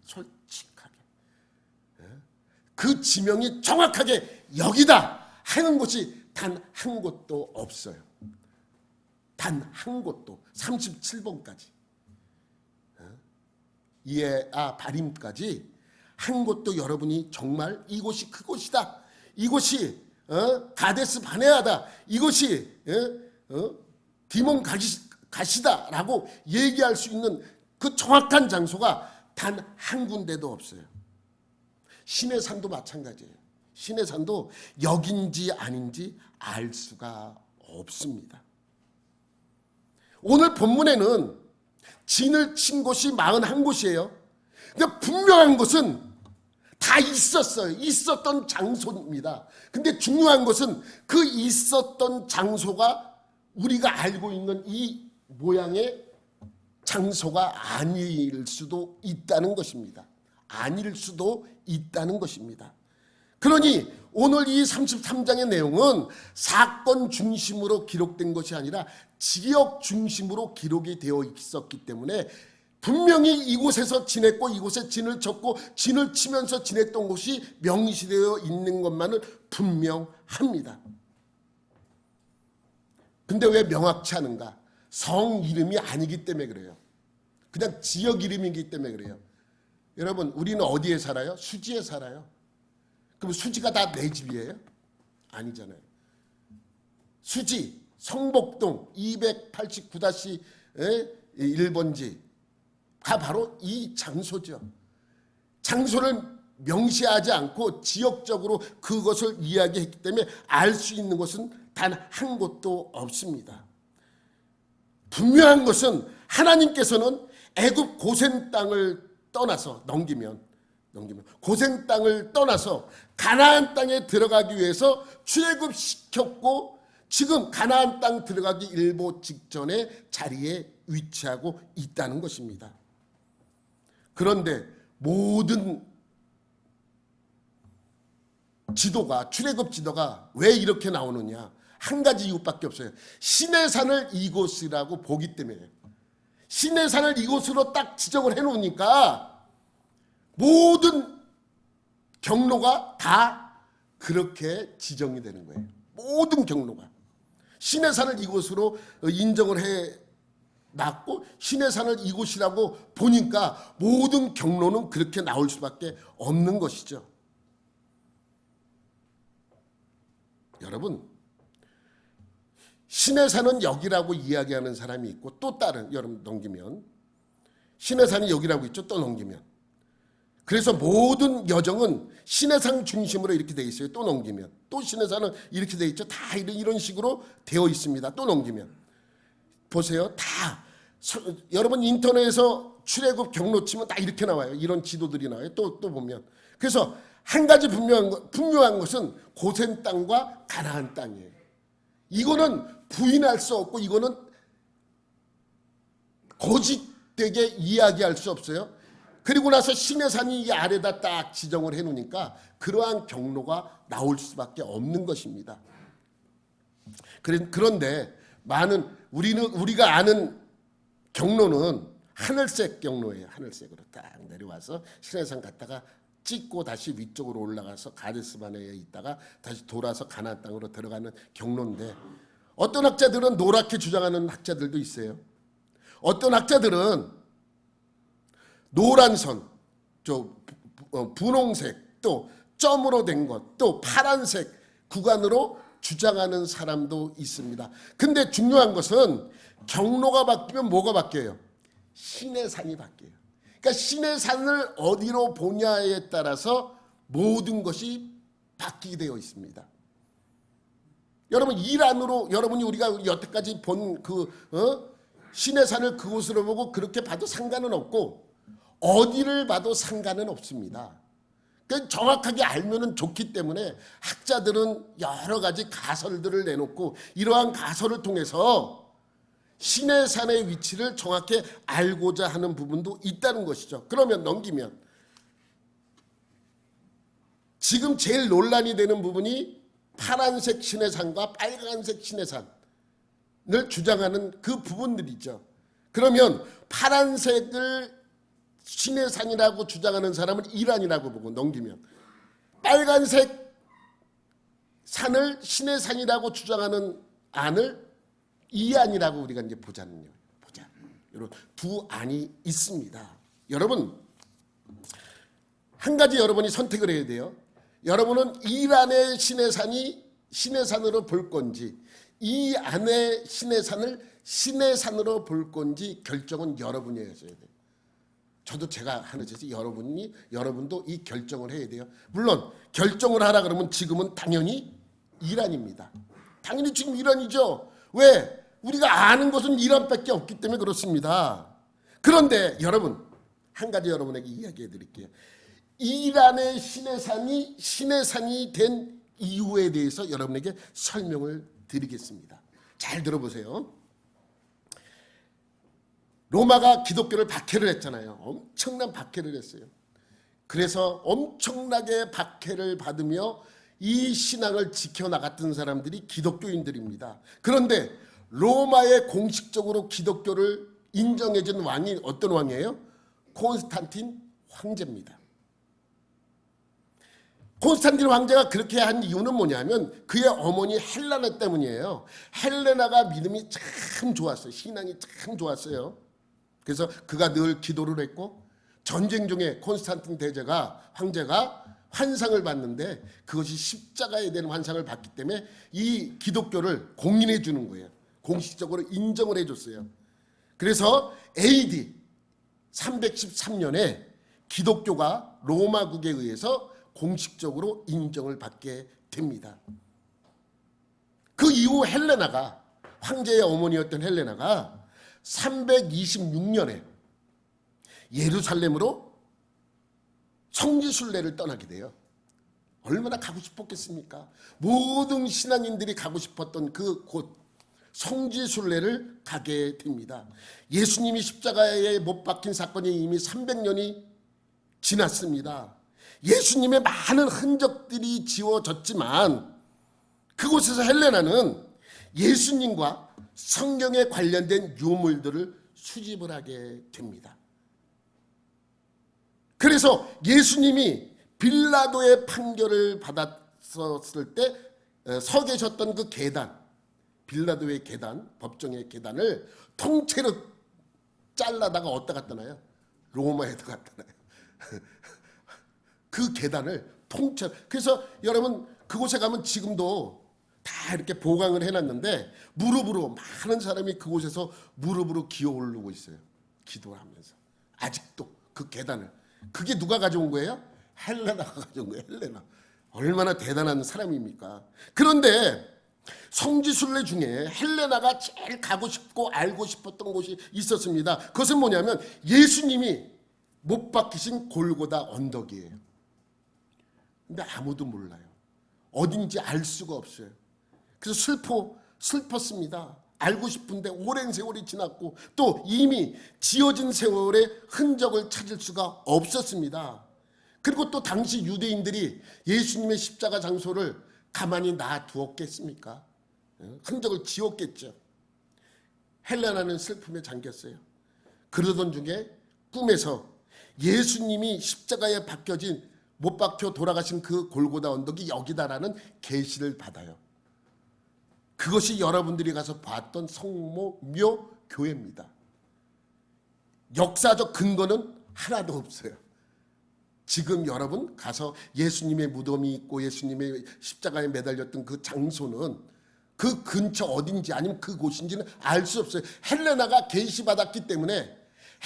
솔직하게. 그 지명이 정확하게 여기다 하는 곳이 단 한 곳도 없어요. 단 한 곳도. 37번까지. 바림까지 한 곳도 여러분이 정말 이곳이 그곳이다. 이곳이 가데스 바네아다. 이곳이 디몬 가시다라고 얘기할 수 있는 그 정확한 장소가 단 한 군데도 없어요. 시내산도 마찬가지예요. 시내산도 여긴지 아닌지 알 수가 없습니다. 오늘 본문에는 진을 친 곳이 41곳이에요. 근데 분명한 것은 다 있었어요. 있었던 장소입니다. 근데 중요한 것은 그 있었던 장소가 우리가 알고 있는 이 모양의 장소가 아닐 수도 있다는 것입니다. 아닐 수도 있다는 것입니다. 그러니 오늘 이 33장의 내용은 사건 중심으로 기록된 것이 아니라 지역 중심으로 기록이 되어 있었기 때문에 분명히 이곳에서 지냈고 이곳에 진을 쳤고 진을 치면서 지냈던 곳이 명시되어 있는 것만은 분명합니다. 근데 왜 명확치 않은가? 성 이름이 아니기 때문에 그래요. 그냥 지역 이름이기 때문에 그래요. 여러분, 우리는 어디에 살아요? 수지에 살아요. 그럼 수지가 다 내 집이에요? 아니잖아요. 수지, 성복동 289-1번지가 바로 이 장소죠. 장소를 명시하지 않고 지역적으로 그것을 이야기했기 때문에 알 수 있는 것은 단 한 곳도 없습니다. 분명한 것은 하나님께서는 애굽 고센 땅을 떠나서 넘기면 고센 땅을 떠나서 가나안 땅에 들어가기 위해서 출애굽시켰고 지금 가나안 땅 들어가기 일보 직전의 자리에 위치하고 있다는 것입니다. 그런데 모든 지도가 출애굽 지도가 왜 이렇게 나오느냐? 한 가지 이유밖에 없어요. 시내산을 이곳이라고 보기 때문에. 시내산을 이곳으로 딱 지정을 해놓으니까 모든 경로가 다 그렇게 지정이 되는 거예요. 모든 경로가. 시내산을 이곳으로 인정을 해 놨고 시내산을 이곳이라고 보니까 모든 경로는 그렇게 나올 수밖에 없는 것이죠. 여러분, 시내산은 여기라고 이야기하는 사람이 있고 또 다른, 여러분 넘기면 시내산이 여기라고 있죠. 또 넘기면. 그래서 모든 여정은 시내산 중심으로 이렇게 돼 있어요. 또 넘기면. 또 시내산은 이렇게 돼 있죠. 다 이런 식으로 되어 있습니다. 또 넘기면. 보세요. 다 여러분 인터넷에서 출애굽 경로 치면 다 이렇게 나와요. 이런 지도들이 나와요. 또 보면. 그래서 한 가지 분명한 것은 고센 땅과 가나안 땅이에요. 이거는 부인할 수 없고 이거는 거짓되게 이야기할 수 없어요. 그리고 나서 시내산이 이 아래다 딱 지정을 해놓으니까 그러한 경로가 나올 수밖에 없는 것입니다. 그런데 우리가 아는 경로는 하늘색 경로예요. 하늘색으로 딱 내려와서 시내산 갔다가 찍고 다시 위쪽으로 올라가서 가데스바네에 있다가 다시 돌아서 가나안 땅으로 들어가는 경로인데, 어떤 학자들은 노랗게 주장하는 학자들도 있어요. 어떤 학자들은 노란 선, 분홍색, 또 점으로 된 것, 또 파란색 구간으로 주장하는 사람도 있습니다. 근데 중요한 것은 경로가 바뀌면 뭐가 바뀌어요? 시내산이 바뀌어요. 그러니까 시내산을 어디로 보냐에 따라서 모든 것이 바뀌게 되어 있습니다. 여러분, 이란으로 여러분이 우리가 여태까지 본 시내산을 그곳으로 보고 그렇게 봐도 상관은 없고 어디를 봐도 상관은 없습니다. 그러니까 정확하게 알면은 좋기 때문에 학자들은 여러 가지 가설들을 내놓고 이러한 가설을 통해서 시내산의 위치를 정확히 알고자 하는 부분도 있다는 것이죠. 그러면 넘기면 지금 제일 논란이 되는 부분이 파란색 시내산과 빨간색 시내산을 주장하는 그 부분들이죠. 그러면 파란색을 시내산이라고 주장하는 사람은 이란이라고 보고 넘기면, 빨간색 산을 시내산이라고 주장하는 안을 이안이라고 우리가 이제 보자. 이런 두 안이 있습니다. 여러분, 한 가지 여러분이 선택을 해야 돼요. 여러분은 이란의 시내산이 시내산으로 볼 건지, 이 안의 시내산을 시내산으로 볼 건지 결정은 여러분이 해야죠. 저도 제가 하는 짓이 여러분도 이 결정을 해야 돼요. 물론 결정을 하라 그러면 지금은 당연히 이란입니다. 당연히 지금 이란이죠. 왜? 우리가 아는 것은 이란밖에 없기 때문에 그렇습니다. 그런데 여러분, 한 가지 여러분에게 이야기해 드릴게요. 이란의 시내산이 된 이유에 대해서 여러분에게 설명을 드리겠습니다. 잘 들어보세요. 로마가 기독교를 박해를 했잖아요. 엄청난 박해를 했어요. 그래서 엄청나게 박해를 받으며 이 신앙을 지켜나갔던 사람들이 기독교인들입니다. 그런데 로마에 공식적으로 기독교를 인정해준 왕이 어떤 왕이에요? 콘스탄틴 황제입니다. 콘스탄틴 황제가 그렇게 한 이유는 뭐냐면 그의 어머니 헬레나 때문이에요. 헬레나가 믿음이 참 좋았어요. 신앙이 참 좋았어요. 그래서 그가 늘 기도를 했고, 전쟁 중에 콘스탄틴 황제가 환상을 봤는데 그것이 십자가에 대한 환상을 봤기 때문에 이 기독교를 공인해 주는 거예요. 공식적으로 인정을 해줬어요. 그래서 AD 313년에 기독교가 로마국에 의해서 공식적으로 인정을 받게 됩니다. 그 이후 헬레나가, 황제의 어머니였던 헬레나가 326년에 예루살렘으로 성지순례를 떠나게 돼요. 얼마나 가고 싶었겠습니까? 모든 신앙인들이 가고 싶었던 그 곳 성지순례를 가게 됩니다. 예수님이 십자가에 못 박힌 사건이 이미 300년이 지났습니다. 예수님의 많은 흔적들이 지워졌지만 그곳에서 헬레나는 예수님과 성경에 관련된 유물들을 수집을 하게 됩니다. 그래서 예수님이 빌라도의 판결을 받았었을 때 서 계셨던 그 계단, 빌라도의 계단, 법정의 계단을 통째로 잘라다가 어디다 갖다 놔요? 로마에다 갖다 놔요. 그 계단을 통째로. 그래서 여러분 그곳에 가면 지금도 다 이렇게 보강을 해놨는데 무릎으로 많은 사람이 그곳에서 무릎으로 기어 오르고 있어요. 기도를 하면서. 아직도 그 계단을. 그게 누가 가져온 거예요? 헬레나가 가져온 거예요. 헬레나. 얼마나 대단한 사람입니까? 그런데 성지순례 중에 헬레나가 제일 가고 싶고 알고 싶었던 곳이 있었습니다. 그것은 뭐냐면 예수님이 못 박히신 골고다 언덕이에요. 근데 아무도 몰라요. 어딘지 알 수가 없어요. 그래서 슬펐습니다. 알고 싶은데 오랜 세월이 지났고 또 이미 지어진 세월의 흔적을 찾을 수가 없었습니다. 그리고 또 당시 유대인들이 예수님의 십자가 장소를 가만히 놔두었겠습니까? 흔적을 지웠겠죠. 헬레나는 슬픔에 잠겼어요. 그러던 중에 꿈에서 예수님이 십자가에 박혀진 못 박혀 돌아가신 그 골고다 언덕이 여기다라는 계시를 받아요. 그것이 여러분들이 가서 봤던 성모묘 교회입니다. 역사적 근거는 하나도 없어요. 지금 여러분 가서 예수님의 무덤이 있고 예수님의 십자가에 매달렸던 그 장소는 그 근처 어딘지 아니면 그곳인지는 알 수 없어요. 헬레나가 계시받았기 때문에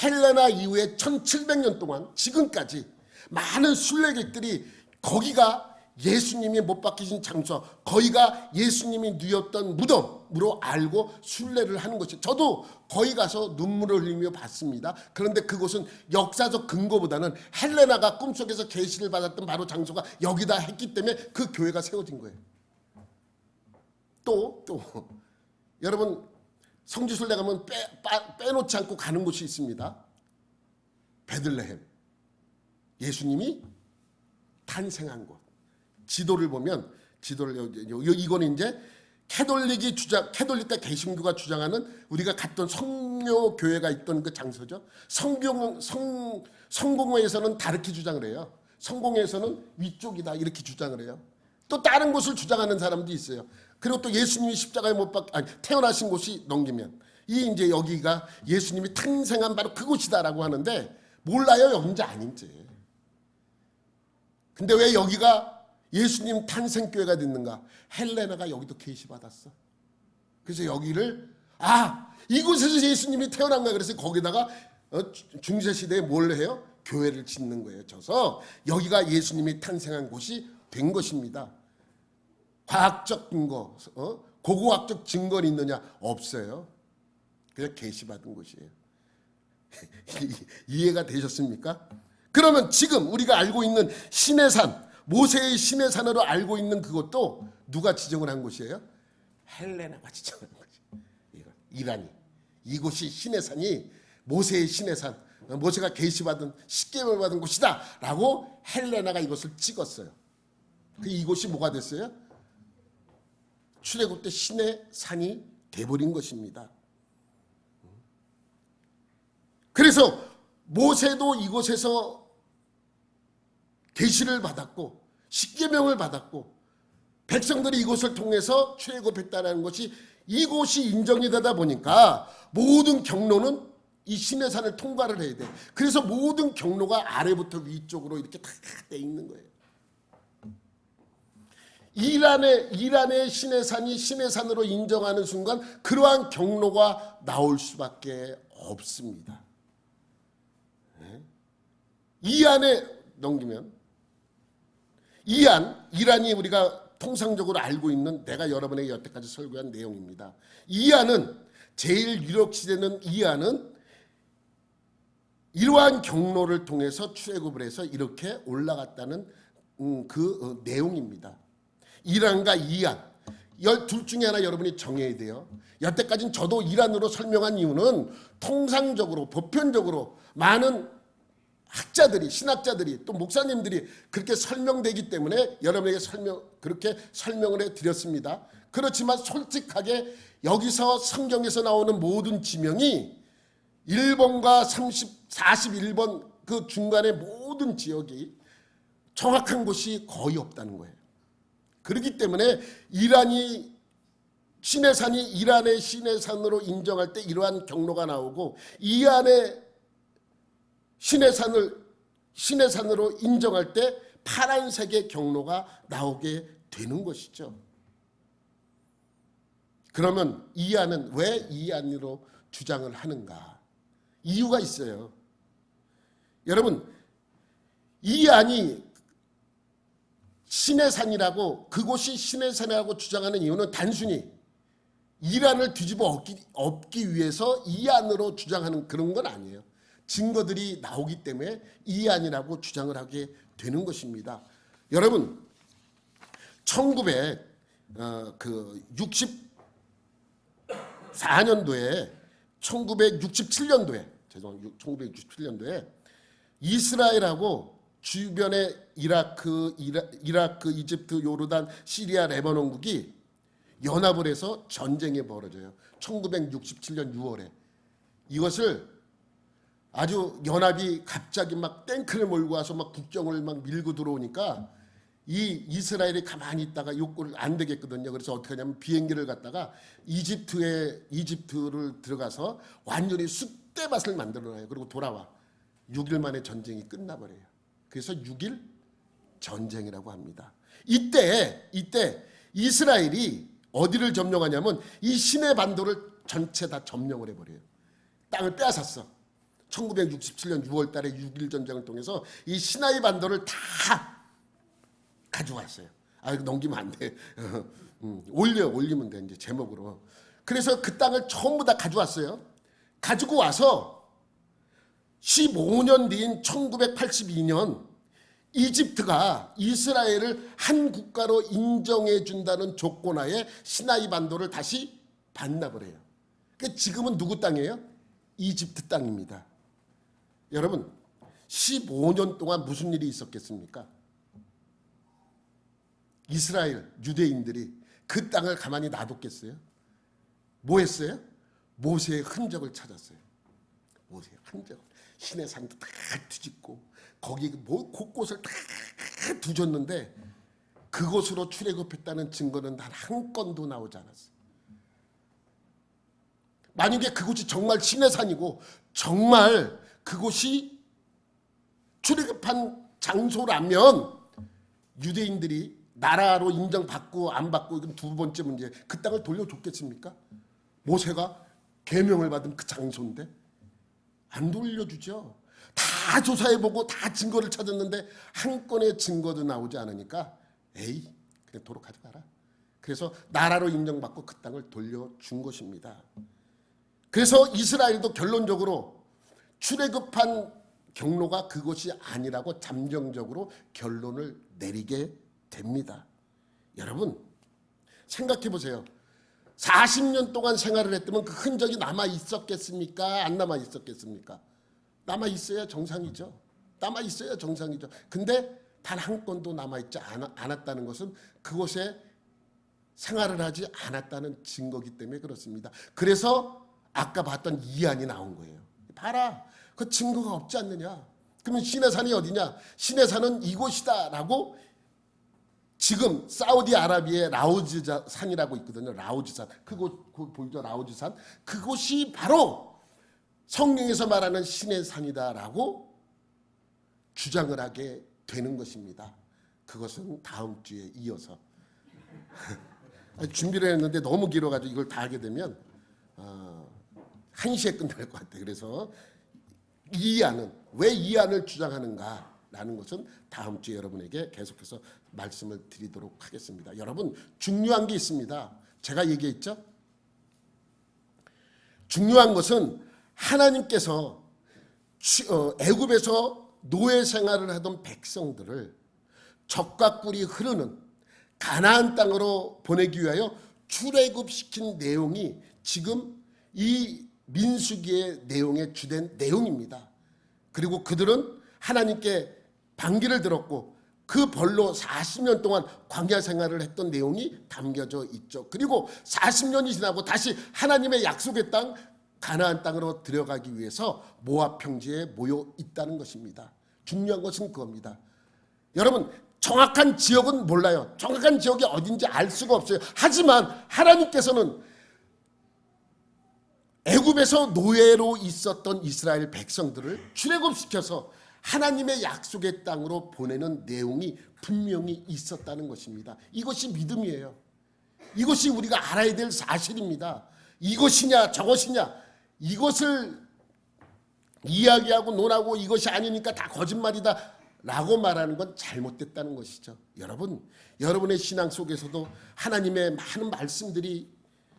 헬레나 이후에 1700년 동안 지금까지 많은 순례객들이 거기가 예수님이 못 박히신 장소, 거기가 예수님이 누였던 무덤으로 알고 순례를 하는 것이죠. 저도 거기 가서 눈물을 흘리며 봤습니다. 그런데 그곳은 역사적 근거보다는 헬레나가 꿈속에서 계시를 받았던 바로 장소가 여기다 했기 때문에 그 교회가 세워진 거예요. 또 여러분 성지순례 가면 빼놓지 않고 가는 곳이 있습니다. 베들레헴. 예수님이 탄생한 곳. 지도를 보면 이거는 이제 캐톨릭과 개신교가 주장하는 우리가 갔던 성묘 교회가 있던 그 장소죠. 성공회에서는 다르게 주장을 해요. 성공회에서는 위쪽이다 이렇게 주장을 해요. 또 다른 곳을 주장하는 사람도 있어요. 그리고 또 예수님이 십자가에 태어나신 곳이 넘기면 이제 여기가 예수님이 탄생한 바로 그곳이다라고 하는데 몰라요, 여긴지 아닌지. 근데 왜 여기가 예수님 탄생교회가 됐는가? 헬레나가 여기도 계시받았어. 그래서 여기를 이곳에서 예수님이 태어난가 그래서 거기다가 중세시대에 뭘 해요? 교회를 짓는 거예요. 져서 여기가 예수님이 탄생한 곳이 된 것입니다. 과학적 근거, 고고학적 증거는 있느냐? 없어요. 그냥 계시받은 곳이에요. 이해가 되셨습니까? 그러면 지금 우리가 알고 있는 시내산, 모세의 시내산으로 알고 있는 그것도 누가 지정을 한 곳이에요? 헬레나가 지정한 거죠. 이란이. 이곳이 시내산이 모세의 시내산, 모세가 계시받은 십계명을 받은 곳이다 라고 헬레나가 이것을 찍었어요. 이곳이 뭐가 됐어요? 출애굽 때 시내산이 돼버린 것입니다. 그래서 모세도 이곳에서 계시를 받았고 십계명을 받았고 백성들이 이곳을 통해서 출애굽했다는 것이 이곳이 인정이 되다 보니까 모든 경로는 이 시내산을 통과를 해야 돼. 그래서 모든 경로가 아래부터 위쪽으로 이렇게 다 돼 있는 거예요. 이란의 시내산이 시내산으로 인정하는 순간 그러한 경로가 나올 수밖에 없습니다. 이 안에 넘기면 이란이 우리가 통상적으로 알고 있는 내가 여러분에게 여태까지 설교한 내용입니다. 이란은 제일 유력시되는 이란은 이러한 경로를 통해서 출애굽을 해서 이렇게 올라갔다는 그 내용입니다. 이란과 이란 둘 중에 하나 여러분이 정해야 돼요. 여태까지는 저도 이란으로 설명한 이유는 통상적으로 보편적으로 많은 학자들이 신학자들이 또 목사님들이 그렇게 설명되기 때문에 여러분에게 그렇게 설명을 해드렸습니다. 그렇지만 솔직하게 여기서 성경에서 나오는 모든 지명이 1번과 41번 그 중간의 모든 지역이 정확한 곳이 거의 없다는 거예요. 그렇기 때문에 이란이 시내산이 이란의 시내산으로 인정할 때 이러한 경로가 나오고 이란의 시내산으로 인정할 때 파란색의 경로가 나오게 되는 것이죠. 그러면 이안은 왜 이안으로 주장을 하는가? 이유가 있어요. 여러분, 이안이 시내산이라고 그곳이 시내산이라고 주장하는 이유는 단순히 이란을 뒤집어 엎기 위해서 이안으로 주장하는 그런 건 아니에요. 증거들이 나오기 때문에 이안이라고 주장을 하게 되는 것입니다. 여러분, 1967년도에 이스라엘하고 주변의 이라크, 이집트, 요르단, 시리아, 레바논국이 연합을 해서 전쟁이 벌어져요. 1967년 6월에. 이것을 아주 연합이 갑자기 막 탱크를 몰고 와서 막 국경을 막 밀고 들어오니까 이 이스라엘이 가만히 있다가 욕구를 안 되겠거든요. 그래서 어떻게 하냐면 비행기를 갖다가 이집트를 들어가서 완전히 쑥대밭을 만들어놔요. 그리고 돌아와. 6일 만에 전쟁이 끝나버려요. 그래서 6일 전쟁이라고 합니다. 이때 이스라엘이 어디를 점령하냐면 이 시내 반도를 전체 다 점령을 해버려요. 땅을 빼앗았어. 1967년 6월 달에 6일 전쟁을 통해서 이 시나이 반도를 다 가져왔어요. 이거 넘기면 안 돼. 올리면 돼, 이제 제목으로. 그래서 그 땅을 전부 다 가져왔어요. 가지고 와서 15년 뒤인 1982년 이집트가 이스라엘을 한 국가로 인정해 준다는 조건하에 시나이 반도를 다시 반납을 해요. 그러니까 지금은 누구 땅이에요? 이집트 땅입니다. 여러분, 15년 동안 무슨 일이 있었겠습니까? 이스라엘 유대인들이 그 땅을 가만히 놔뒀겠어요? 뭐 했어요? 모세의 흔적을 찾았어요. 모세의 흔적. 시내산도 다 뒤집고 거기 곳곳을 다 뒤졌는데 그곳으로 출애굽했다는 증거는 단 한 건도 나오지 않았어요. 만약에 그곳이 정말 시내산이고 정말 그곳이 출애굽한 장소라면 유대인들이 나라로 인정받고 안 받고 이건 두 번째 문제. 그 땅을 돌려줬겠습니까? 모세가 계명을 받은 그 장소인데 안 돌려주죠. 다 조사해보고 다 증거를 찾았는데 한 건의 증거도 나오지 않으니까 에이 그냥 도로 가져가라. 그래서 나라로 인정받고 그 땅을 돌려준 것입니다. 그래서 이스라엘도 결론적으로 출애굽한 경로가 그것이 아니라고 잠정적으로 결론을 내리게 됩니다. 여러분 생각해 보세요. 40년 동안 생활을 했다면 그 흔적이 남아 있었겠습니까? 안 남아 있었겠습니까? 남아 있어야 정상이죠. 남아 있어야 정상이죠. 근데 단 한 건도 남아 있지 않았다는 것은 그곳에 생활을 하지 않았다는 증거기 때문에 그렇습니다. 그래서 아까 봤던 이안이 나온 거예요. 봐라, 그 증거가 없지 않느냐? 그러면 시내산이 어디냐? 시내산은 이곳이다라고 지금 사우디아라비아의 라우즈 산이라고 있거든요. 라우즈 산. 그곳 보이죠? 라우즈 산. 그곳이 바로 성경에서 말하는 신의 산이다라고 주장을 하게 되는 것입니다. 그것은 다음 주에 이어서 준비를 했는데 너무 길어가지고 이걸 다 하게 되면 1시에 끝날 것 같아요. 그래서 이안은 왜 이안을 주장하는가라는 것은 다음 주에 여러분에게 계속해서 말씀을 드리도록 하겠습니다. 여러분 중요한 게 있습니다. 제가 얘기했죠. 중요한 것은 하나님께서 애굽에서 노예 생활을 하던 백성들을 적과 꿀이 흐르는 가나안 땅으로 보내기 위하여 출애굽시킨 내용이 지금 이 민수기의 내용의 주된 내용입니다. 그리고 그들은 하나님께 반기를 들었고 그 벌로 40년 동안 광야 생활을 했던 내용이 담겨져 있죠. 그리고 40년이 지나고 다시 하나님의 약속의 땅 가나안 땅으로 들어가기 위해서 모압 평지에 모여 있다는 것입니다. 중요한 것은 그겁니다. 여러분 정확한 지역은 몰라요. 정확한 지역이 어딘지 알 수가 없어요. 하지만 하나님께서는 애굽에서 노예로 있었던 이스라엘 백성들을 출애굽시켜서 하나님의 약속의 땅으로 보내는 내용이 분명히 있었다는 것입니다. 이것이 믿음이에요. 이것이 우리가 알아야 될 사실입니다. 이것이냐 저것이냐 이것을 이야기하고 논하고 이것이 아니니까 다 거짓말이다 라고 말하는 건 잘못됐다는 것이죠. 여러분의 신앙 속에서도 하나님의 많은 말씀들이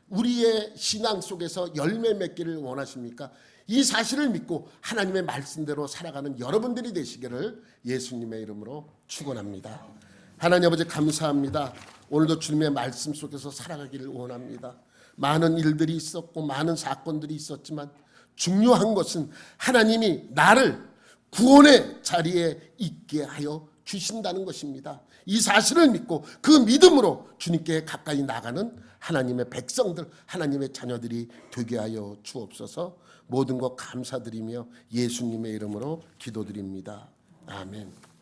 우리의 신앙 속에서 열매 맺기를 원하십니까? 이 사실을 믿고 하나님의 말씀대로 살아가는 여러분들이 되시기를 예수님의 이름으로 축원합니다. 하나님 아버지 감사합니다. 오늘도 주님의 말씀 속에서 살아가기를 원합니다. 많은 일들이 있었고 많은 사건들이 있었지만 중요한 것은 하나님이 나를 구원의 자리에 있게 하여 주신다는 것입니다. 이 사실을 믿고 그 믿음으로 주님께 가까이 나가는 하나님의 백성들, 하나님의 자녀들이 되게 하여 주옵소서. 모든 것 감사드리며 예수님의 이름으로 기도드립니다. 아멘.